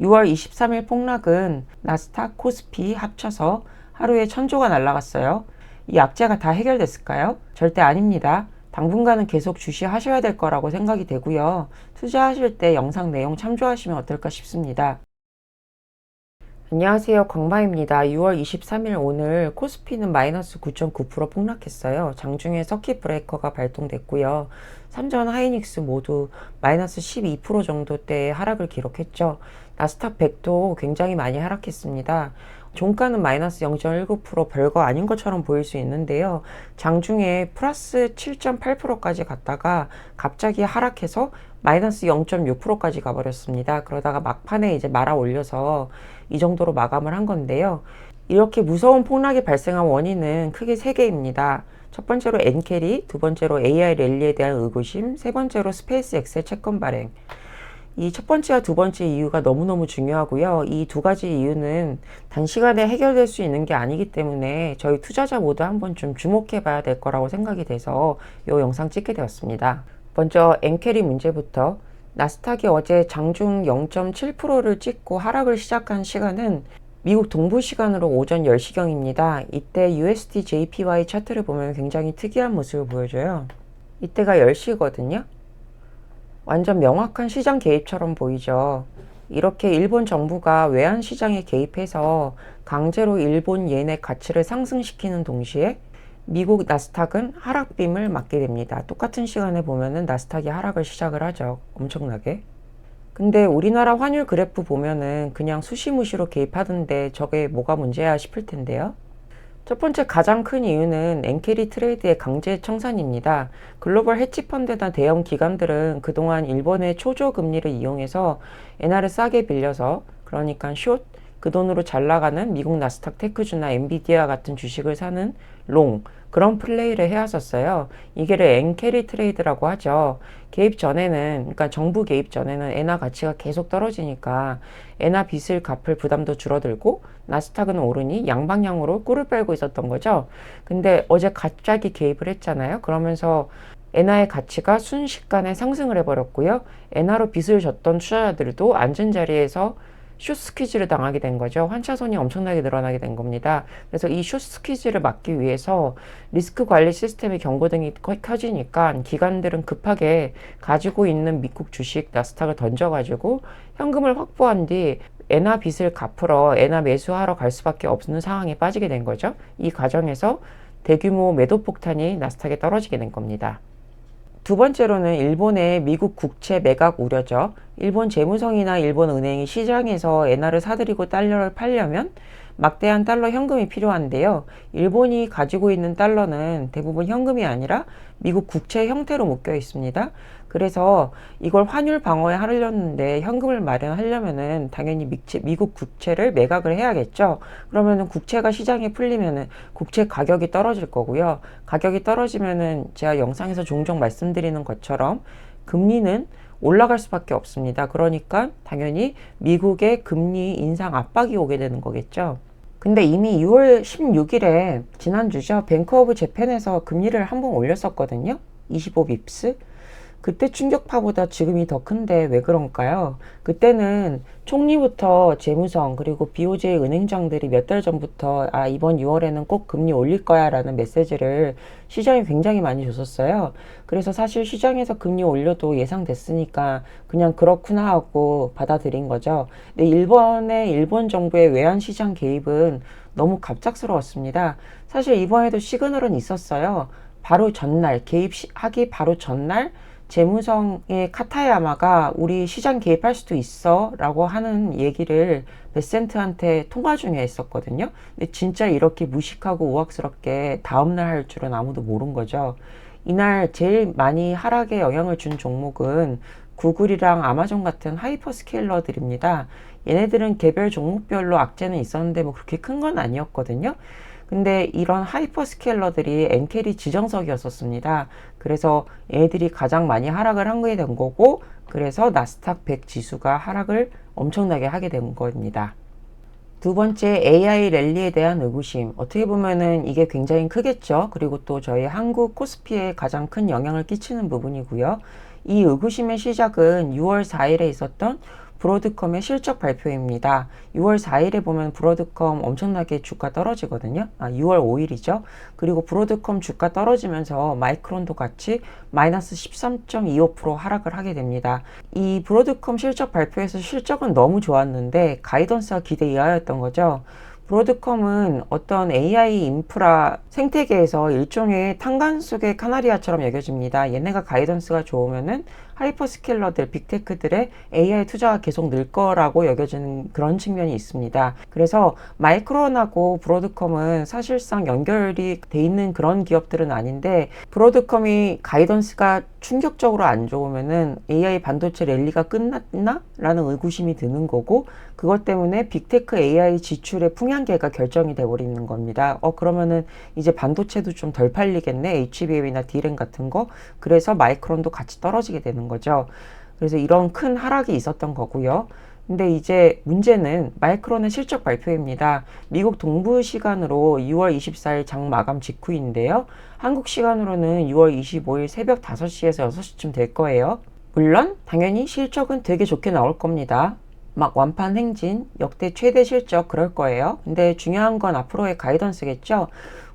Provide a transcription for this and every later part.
6월 23일 폭락은 나스닥, 코스피 합쳐서 하루에 1000조가 날라갔어요. 이 악재가 다 해결됐을까요? 절대 아닙니다. 당분간은 계속 주시하셔야 될 거라고 생각이 되고요. 투자하실 때 영상 내용 참조하시면 어떨까 싶습니다. 안녕하세요. 광바입니다. 6월 23일 오늘 코스피는 마이너스 9.9% 폭락했어요. 장중에 서킷 브레이커가 발동됐고요. 삼전 하이닉스 모두 마이너스 12% 정도대의 하락을 기록했죠. 나스닥 100도 굉장히 많이 하락했습니다. 종가는 마이너스 0.19% 별거 아닌 것처럼 보일 수 있는데요. 장중에 플러스 7.8%까지 갔다가 갑자기 하락해서 마이너스 0.6%까지 가버렸습니다. 그러다가 막판에 이제 말아 올려서 이 정도로 마감을 한 건데요. 이렇게 무서운 폭락이 발생한 원인은 크게 세 개입니다. 첫 번째로 엔캐리, 두 번째로 AI 랠리에 대한 의구심, 세 번째로 스페이스 X의 채권 발행. 이 첫 번째와 두 번째 이유가 너무너무 중요하고요. 이 두 가지 이유는 단시간에 해결될 수 있는 게 아니기 때문에 저희 투자자 모두 한번 좀 주목해 봐야 될 거라고 생각이 돼서 이 영상 찍게 되었습니다. 먼저 엔캐리 문제부터. 나스닥이 어제 장중 0.7%를 찍고 하락을 시작한 시간은 미국 동부 시간으로 오전 10시경입니다. 이때 USD JPY 차트를 보면 굉장히 특이한 모습을 보여줘요. 이때가 10시거든요. 완전 명확한 시장 개입처럼 보이죠. 이렇게 일본 정부가 외환 시장에 개입해서 강제로 일본 엔의 가치를 상승시키는 동시에 미국 나스닥은 하락빔을 맞게 됩니다. 똑같은 시간에 보면은 나스닥이 하락을 시작을 하죠. 엄청나게. 근데 우리나라 환율 그래프 보면은 그냥 수시무시로 개입하던데 저게 뭐가 문제야 싶을 텐데요. 첫 번째 가장 큰 이유는 엔캐리 트레이드의 강제 청산입니다. 글로벌 헤지펀드나 대형 기관들은 그동안 일본의 초저 금리를 이용해서 엔화를 싸게 빌려서, 그러니까 숏, 그 돈으로 잘 나가는 미국 나스닥 테크주나 엔비디아 같은 주식을 사는 롱, 그런 플레이를 해왔었어요. 이게를 엔캐리 트레이드라고 하죠. 개입 전에는, 그러니까 정부 개입 전에는 엔화 가치가 계속 떨어지니까 엔화 빚을 갚을 부담도 줄어들고 나스닥은 오르니 양방향으로 꿀을 빨고 있었던 거죠. 근데 어제 갑자기 개입을 했잖아요. 그러면서 엔화의 가치가 순식간에 상승을 해버렸고요. 엔화로 빚을 졌던 투자자들도 앉은 자리에서 숏스퀴즈를 당하게 된 거죠. 환차손이 엄청나게 늘어나게 된 겁니다. 그래서 이 숏스퀴즈를 막기 위해서 리스크 관리 시스템의 경고등이 켜지니까 기관들은 급하게 가지고 있는 미국 주식 나스닥을 던져가지고 현금을 확보한 뒤 엔화 빚을 갚으러 엔화 매수하러 갈 수밖에 없는 상황에 빠지게 된 거죠. 이 과정에서 대규모 매도 폭탄이 나스닥에 떨어지게 된 겁니다. 두 번째로는 일본의 미국 국채 매각 우려죠. 일본 재무성이나 일본 은행이 시장에서 엔화를 사들이고 달러를 팔려면 막대한 달러 현금이 필요한데요. 일본이 가지고 있는 달러는 대부분 현금이 아니라 미국 국채 형태로 묶여 있습니다. 그래서 이걸 환율 방어에 하려는데 현금을 마련하려면은 당연히 미국 국채를 매각을 해야겠죠. 그러면은 국채가 시장에 풀리면은 국채 가격이 떨어질 거고요. 가격이 떨어지면은 제가 영상에서 종종 말씀드리는 것처럼 금리는 올라갈 수밖에 없습니다. 그러니까 당연히 미국의 금리 인상 압박이 오게 되는 거겠죠. 근데 이미 6월 16일에 지난주죠. 뱅크 오브 재팬에서 금리를 한번 올렸었거든요. 25빕스. 그때 충격파보다 지금이 더 큰데 왜 그런가요? 그때는 총리부터 재무성 그리고 BOJ 은행장들이 몇 달 전부터 이번 6월에는 꼭 금리 올릴 거야 라는 메시지를 시장에 굉장히 많이 줬었어요. 그래서 사실 시장에서 금리 올려도 예상됐으니까 그냥 그렇구나 하고 받아들인 거죠. 근데 일본 정부의 외환시장 개입은 너무 갑작스러웠습니다. 사실 이번에도 시그널은 있었어요. 바로 전날, 개입하기 바로 전날 재무성의 카타야마가 우리 시장 개입할 수도 있어 라고 하는 얘기를 베센트한테 통화 중에 했었거든요. 근데 진짜 이렇게 무식하고 우악스럽게 다음날 할 줄은 아무도 모른 거죠. 이날 제일 많이 하락에 영향을 준 종목은 구글이랑 아마존 같은 하이퍼스케일러들입니다. 얘네들은 개별 종목별로 악재는 있었는데 뭐 그렇게 큰 건 아니었거든요. 근데 이런 하이퍼스케일러들이 엔캐리 지정석이었었습니다. 그래서 얘들이 가장 많이 하락을 한 게 된 거고, 그래서 나스닥 100 지수가 하락을 엄청나게 하게 된 겁니다. 두 번째, AI 랠리에 대한 의구심. 어떻게 보면은 이게 굉장히 크겠죠. 그리고 또 저희 한국 코스피에 가장 큰 영향을 끼치는 부분이고요. 이 의구심의 시작은 6월 4일에 있었던 브로드컴의 실적 발표입니다. 6월 4일에 보면 브로드컴 엄청나게 주가 떨어지거든요. 6월 5일이죠. 그리고 브로드컴 주가 떨어지면서 마이크론도 같이 마이너스 13.25% 하락을 하게 됩니다. 이 브로드컴 실적 발표에서 실적은 너무 좋았는데 가이던스가 기대 이하였던 거죠. 브로드컴은 어떤 AI 인프라 생태계에서 일종의 탄광 속의 카나리아처럼 여겨집니다. 얘네가 가이던스가 좋으면은 하이퍼스케일러들, 빅테크들의 AI 투자가 계속 늘 거라고 여겨지는 그런 측면이 있습니다. 그래서 마이크론하고 브로드컴은 사실상 연결이 돼 있는 그런 기업들은 아닌데, 브로드컴이 가이던스가 충격적으로 안 좋으면은 AI 반도체 랠리가 끝났나? 라는 의구심이 드는 거고, 그것 때문에 빅테크 AI 지출의 풍향계가 결정이 돼버리는 겁니다. 그러면은 이제 반도체도 좀 덜 팔리겠네. HBM이나 D램 같은 거. 그래서 마이크론도 같이 떨어지게 되는 거죠. 그래서 이런 큰 하락이 있었던 거고요. 근데 이제 문제는 마이크론의 실적 발표입니다. 미국 동부 시간으로 6월 24일 장 마감 직후인데요. 한국 시간으로는 6월 25일 새벽 5시에서 6시쯤 될 거예요. 물론 당연히 실적은 되게 좋게 나올 겁니다. 막 완판 행진, 역대 최대 실적 그럴 거예요. 근데 중요한 건 앞으로의 가이던스겠죠.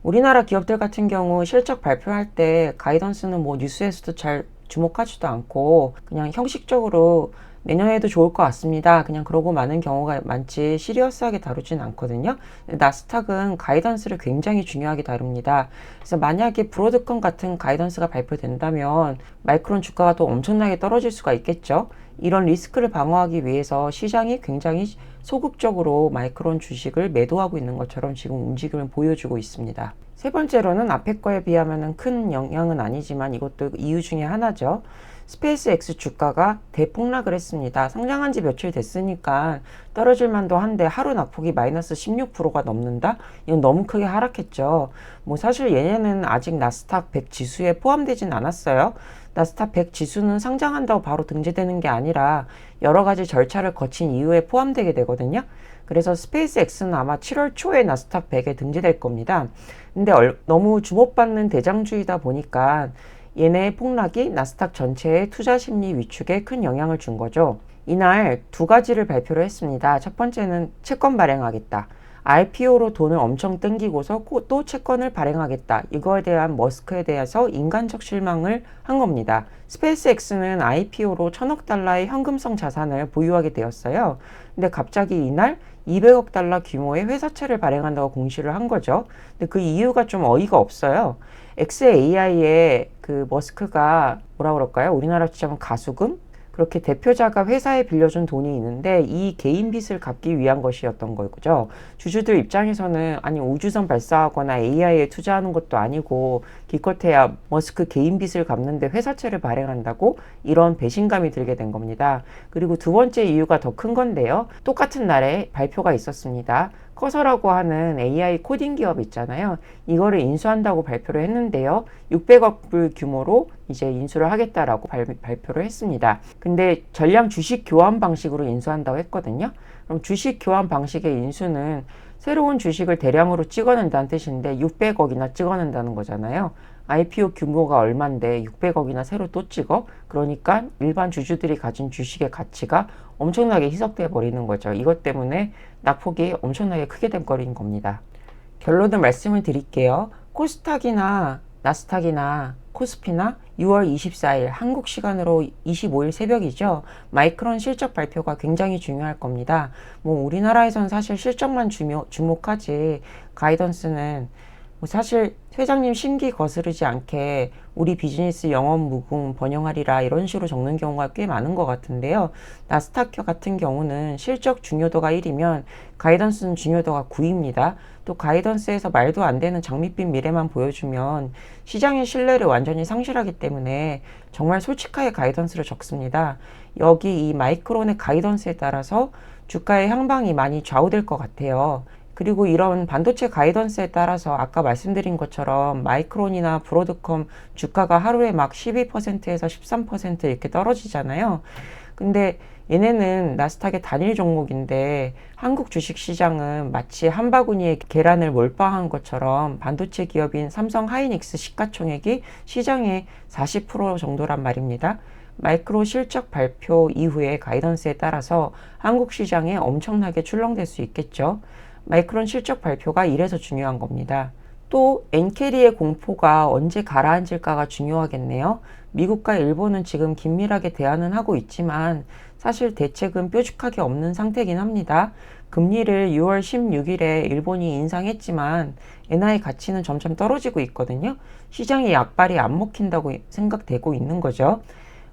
우리나라 기업들 같은 경우 실적 발표할 때 가이던스는 뭐 뉴스에서도 잘 주목하지도 않고 그냥 형식적으로 내년에도 좋을 것 같습니다. 그냥 그러고 마는 경우가 많지 시리어스하게 다루진 않거든요. 나스닥은 가이던스를 굉장히 중요하게 다룹니다. 그래서 만약에 브로드컴 같은 가이던스가 발표된다면 마이크론 주가가 또 엄청나게 떨어질 수가 있겠죠. 이런 리스크를 방어하기 위해서 시장이 굉장히 소극적으로 마이크론 주식을 매도하고 있는 것처럼 지금 움직임을 보여주고 있습니다. 세 번째로는 앞에 거에 비하면 큰 영향은 아니지만 이것도 이유 중에 하나죠. 스페이스X 주가가 대폭락을 했습니다. 상장한 지 며칠 됐으니까 떨어질 만도 한데 하루 낙폭이 마이너스 16%가 넘는다? 이건 너무 크게 하락했죠. 뭐 사실 얘네는 아직 나스닥 100 지수에 포함되진 않았어요. 나스닥 100 지수는 상장한다고 바로 등재되는 게 아니라 여러 가지 절차를 거친 이후에 포함되게 되거든요. 그래서 스페이스X는 아마 7월 초에 나스닥 100에 등재될 겁니다. 근데 너무 주목받는 대장주이다 보니까 얘네의 폭락이 나스닥 전체의 투자 심리 위축에 큰 영향을 준 거죠. 이날 두 가지를 발표를 했습니다. 첫 번째는 채권 발행하겠다. IPO로 돈을 엄청 땡기고서 또 채권을 발행하겠다. 이거에 대한 머스크에 대해서 인간적 실망을 한 겁니다. 스페이스X는 IPO로 1000억 달러의 현금성 자산을 보유하게 되었어요. 근데 갑자기 이날 200억 달러 규모의 회사채를 발행한다고 공시를 한 거죠. 근데 그 이유가 좀 어이가 없어요. xAI의 그 머스크가 뭐라 그럴까요? 우리나라 치자면 가수금? 그렇게 대표자가 회사에 빌려준 돈이 있는데 이 개인 빚을 갚기 위한 것이었던 거죠. 주주들 입장에서는 아니 우주선 발사하거나 AI에 투자하는 것도 아니고 기껏해야 머스크 개인 빚을 갚는데 회사채를 발행한다고 이런 배신감이 들게 된 겁니다. 그리고 두 번째 이유가 더 큰 건데요. 똑같은 날에 발표가 있었습니다. 커서라고 하는 AI 코딩 기업 있잖아요. 이거를 인수한다고 발표를 했는데요. 600억 불 규모로 이제 인수를 하겠다라고 발표를 했습니다. 근데 전량 주식 교환 방식으로 인수한다고 했거든요. 그럼 주식 교환 방식의 인수는 새로운 주식을 대량으로 찍어낸다는 뜻인데 600억이나 찍어낸다는 거잖아요. IPO 규모가 얼만데 600억이나 새로 또 찍어? 그러니까 일반 주주들이 가진 주식의 가치가 엄청나게 희석돼 버리는 거죠. 이것 때문에 낙폭이 엄청나게 크게 돼버린 겁니다. 결론을 말씀을 드릴게요. 코스닥이나 나스닥이나 코스피나 6월 24일 한국 시간으로 25일 새벽이죠. 마이크론 실적 발표가 굉장히 중요할 겁니다. 뭐 우리나라에선 사실 실적만 주목하지 가이던스는 뭐 사실 회장님 심기 거스르지 않게 우리 비즈니스 영업 무궁 번영하리라 이런 식으로 적는 경우가 꽤 많은 것 같은데요. 나스닥 같은 경우는 실적 중요도가 1이면 가이던스는 중요도가 9입니다. 또 가이던스에서 말도 안 되는 장밋빛 미래만 보여주면 시장의 신뢰를 완전히 상실하기 때문에 정말 솔직하게 가이던스를 적습니다. 여기 이 마이크론의 가이던스에 따라서 주가의 향방이 많이 좌우될 것 같아요. 그리고 이런 반도체 가이던스에 따라서 아까 말씀드린 것처럼 마이크론이나 브로드컴 주가가 하루에 막 12%에서 13% 이렇게 떨어지잖아요. 근데 얘네는 나스닥의 단일 종목인데 한국 주식시장은 마치 한 바구니에 계란을 몰빵한 것처럼 반도체 기업인 삼성 하이닉스 시가총액이 시장의 40% 정도란 말입니다. 마이크로 실적 발표 이후의 가이던스에 따라서 한국 시장에 엄청나게 출렁될 수 있겠죠. 마이크론 실적 발표가 이래서 중요한 겁니다. 또 엔캐리의 공포가 언제 가라앉을까가 중요하겠네요. 미국과 일본은 지금 긴밀하게 대화는 하고 있지만 사실 대책은 뾰족하게 없는 상태긴 합니다. 금리를 6월 16일에 일본이 인상했지만 엔화의 가치는 점점 떨어지고 있거든요. 시장의 약발이 안 먹힌다고 생각되고 있는 거죠.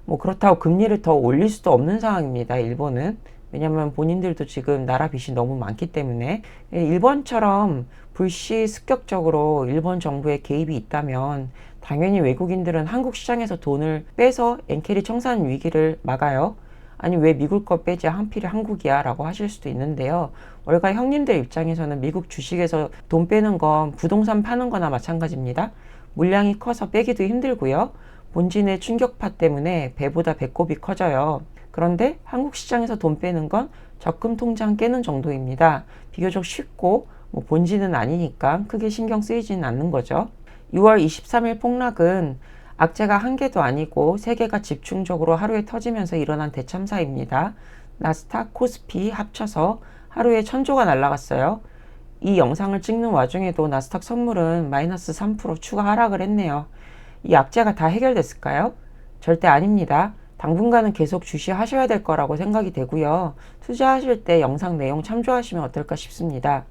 뭐 그렇다고 금리를 더 올릴 수도 없는 상황입니다. 일본은. 왜냐하면 본인들도 지금 나라 빚이 너무 많기 때문에. 일본처럼 불시습격적으로 일본 정부의 개입이 있다면 당연히 외국인들은 한국 시장에서 돈을 빼서 엔캐리 청산 위기를 막아요. 아니 왜 미국 거 빼지 하필 한국이야 라고 하실 수도 있는데요. 월가 형님들 입장에서는 미국 주식에서 돈 빼는 건 부동산 파는 거나 마찬가지입니다. 물량이 커서 빼기도 힘들고요. 본진의 충격파 때문에 배보다 배꼽이 커져요. 그런데 한국 시장에서 돈 빼는 건 적금 통장 깨는 정도입니다. 비교적 쉽고 본진은 아니니까 크게 신경 쓰이지는 않는 거죠. 6월 23일 폭락은 악재가 한 개도 아니고 세 개가 집중적으로 하루에 터지면서 일어난 대참사입니다. 나스닥, 코스피 합쳐서 하루에 1000조가 날아갔어요. 이 영상을 찍는 와중에도 나스닥 선물은 마이너스 3% 추가 하락을 했네요. 이 악재가 다 해결됐을까요? 절대 아닙니다. 당분간은 계속 주시하셔야 될 거라고 생각이 되고요. 투자하실 때 영상 내용 참조하시면 어떨까 싶습니다.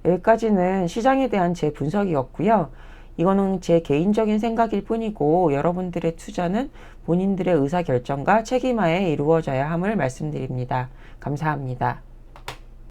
여기까지는 시장에 대한 제 분석이었고요. 이거는 제 개인적인 생각일 뿐이고 여러분들의 투자는 본인들의 의사결정과 책임하에 이루어져야 함을 말씀드립니다. 감사합니다.